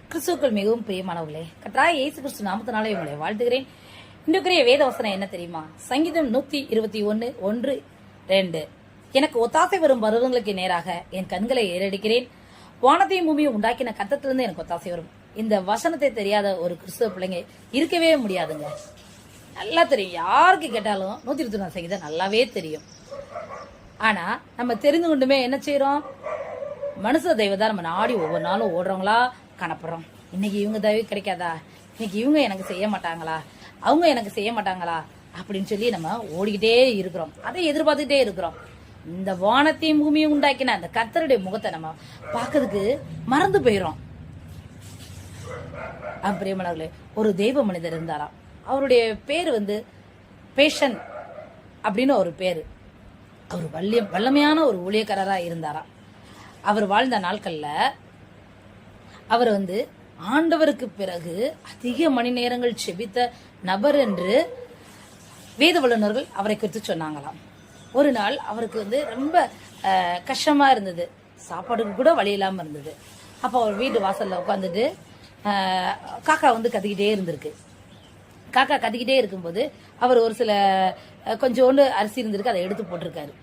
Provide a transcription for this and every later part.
கிறிஸ்துக்கள் மிகவும் பிரியமானவர்களே, கர்த்தராகிய இயேசு கிறிஸ்து நாமத்தினாலே உங்களை வாழ்த்துகிறேன். இன்றைக்குரிய வேத வசனம் என்ன தெரியுமா? சங்கீதம் 121:1-2. எனக்கு ஒத்தாசை வரும் பருவங்களுக்கு நேராக என் கண்களை ஏறடிக்கிறேன். வானத்தையும் பூமியும் உண்டாக்கின கர்த்தத்திலிருந்து எனக்கு ஒத்தாசை வரும். இந்த வசனத்தை தெரியாத ஒரு கிறிஸ்துவ பிள்ளைங்க இருக்கவே முடியாதுங்க. நல்லா தெரியும், யாருக்கு கேட்டாலும் 121 சங்கீதம் நல்லாவே தெரியும். ஆனா நம்ம தெரிந்து கொண்டுமே என்ன செய்யறோம்? மனுஷ தெய்வதான் நம்ம நாடி ஒவ்வொரு நாளும் ஓடுறவங்களா காணப்படுறோம். இன்னைக்கு இவங்க தயவு கிடைக்காதா, இன்னைக்கு இவங்க எனக்கு செய்ய மாட்டாங்களா, அவங்க எனக்கு செய்ய மாட்டாங்களா அப்படின்னு சொல்லி நம்ம ஓடிக்கிட்டே இருக்கிறோம். அதை எதிர்பார்த்துக்கிட்டே இருக்கிறோம். இந்த வானத்தையும் பூமியும் உண்டாக்கின அந்த கர்த்தருடைய முகத்தை நம்ம பார்க்கறதுக்கு மறந்து போயிடும். பிரியமானவர்களே, ஒரு தெய்வ மனிதர் இருந்தாராம். அவருடைய பேரு பேஷன் அப்படின்னு ஒரு பேரு. அவர் வல்லமையான ஒரு ஊழியக்காரரா இருந்தாராம். அவர் வாழ்ந்த நாட்கள்ல அவர் ஆண்டவருக்கு பிறகு அதிக மணி நேரங்கள் செபித்த நபர் என்று வேத வல்லுநர்கள் அவரை குறித்து சொன்னாங்களாம். ஒரு நாள் அவருக்கு ரொம்ப கஷ்டமா இருந்தது, சாப்பாடுக்கு கூட வழி இல்லாம இருந்தது. அப்போ அவர் வீட்டு வாசல்ல உட்காந்துட்டு காக்கா கத்திக்கிட்டே இருந்திருக்கு. காக்கா கத்திக்கிட்டே இருக்கும்போது அவர் ஒரு சில கொஞ்சோண்டு அரிசி இருந்திருக்கு, அதை எடுத்து போட்டிருக்காரு.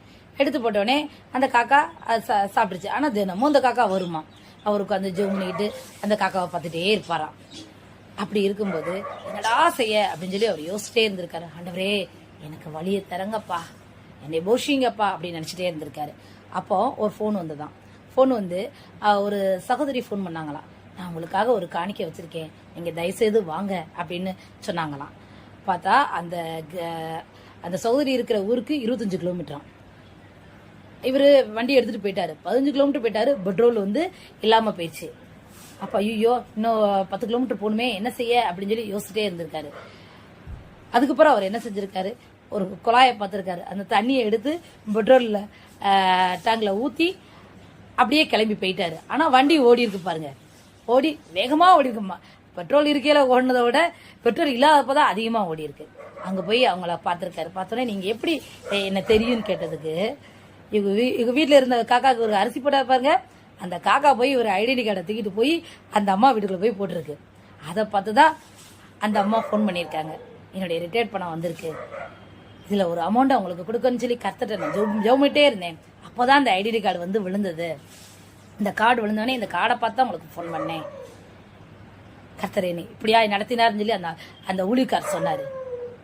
எடுத்து போட்டோடனே அந்த காக்கா சாப்பிட்டுருச்சு. ஆனா தினமும் அந்த காக்கா வருமா, அவருக்கு ஜெபம் பண்ணிக்கிட்டு அந்த காக்காவை பார்த்துட்டே இருப்பாராம். அப்படி இருக்கும்போது என்னடா செய்ய அப்படின்னு சொல்லி அவர் யோசிச்சிட்டே இருந்திருக்காரு. ஆண்டவரே, எனக்கு வழியை தரங்கப்பா, என்னை போஷிங்கப்பா அப்படின்னு நினைச்சிட்டே இருந்திருக்காரு. அப்போ ஒரு ஃபோன் வந்துதான். ஃபோன் ஒரு சகோதரி ஃபோன் பண்ணாங்களாம். நான் உங்களுக்காக ஒரு காணிக்க வச்சிருக்கேன், நீங்க தயவுசெய்து வாங்க அப்படின்னு சொன்னாங்களாம். பார்த்தா அந்த சகோதரி இருக்கிற ஊருக்கு 25 கிலோமீட்டராம். இவரு வண்டி எடுத்துட்டு போயிட்டாரு. 15 கிலோமீட்டர் போயிட்டாரு. பெட்ரோல் இல்லாம போயிடுச்சு. அப்ப ஐயோ, இன்னும் 10 கிலோமீட்டர் போகணுமே, என்ன செய்ய அப்படின்னு சொல்லி யோசிச்சுட்டே இருந்திருக்காரு. அதுக்கப்புறம் அவர் என்ன செஞ்சிருக்காரு, ஒரு குழாயை பார்த்திருக்காரு. அந்த தண்ணியை எடுத்து பெட்ரோல்ல டேங்க்ல ஊத்தி அப்படியே கிளம்பி போயிட்டாரு. ஆனா வண்டி ஓடி இருக்கு பாருங்க, ஓடி வேகமா ஓடி இருக்குமா. பெட்ரோல் இருக்கையில ஓடினதை விட பெட்ரோல் இல்லாதப்பதான் அதிகமா ஓடி இருக்கு. அங்க போய் அவங்கள பார்த்திருக்காரு. பார்த்தோன்னே நீங்க எப்படி என்ன தெரியும்னு கேட்டதுக்கு, இவங்க வீட்டுல இருந்த காக்காவுக்கு ஒரு அரிசி போட்டா பாருங்க, அந்த காக்கா போய் ஒரு ஐடென்டி கார்டை தூக்கிட்டு போய் அந்த அம்மா வீட்டுக்குள்ள போய் போட்டிருக்கு. அதை பார்த்துதான் அந்த அம்மா ஃபோன் பண்ணியிருக்காங்க, என்னுடைய ரிட்டையர்ட் பணம் வந்திருக்கு, இதுல ஒரு அமௌண்ட் அவங்களுக்கு கொடுக்கணும்னு சொல்லி கர்த்தர்ட்ட நான் ஜெபமிட்டே இருந்தேன். அப்போதான் அந்த ஐடென்டி கார்டு விழுந்தது. இந்த கார்டு விழுந்தோடனே இந்த கார்டை பார்த்து உங்களுக்கு ஃபோன் பண்ணேன். கர்த்தரேனி இப்படியா நடத்தினார்னு சொல்லி அந்த ஊழியக்காரர் சொன்னாரு.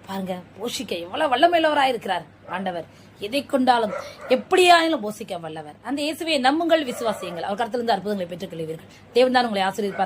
பாருங்க, போஷிக்க எவ்வளவு வல்லமையுள்ளவராக இருக்கிறார் ஆண்டவர். எதை கொண்டாலும் எப்படியானாலும் போஷிக்க வல்லவர். அந்த இயேசுவை நம்புங்கள், விசுவாசியுங்கள், அவர் கருத்திலிருந்து அற்புதங்களை பெற்றுக் கொள்வீர்கள். தேவன் தான் உங்களை ஆசீர்வதிப்பார்.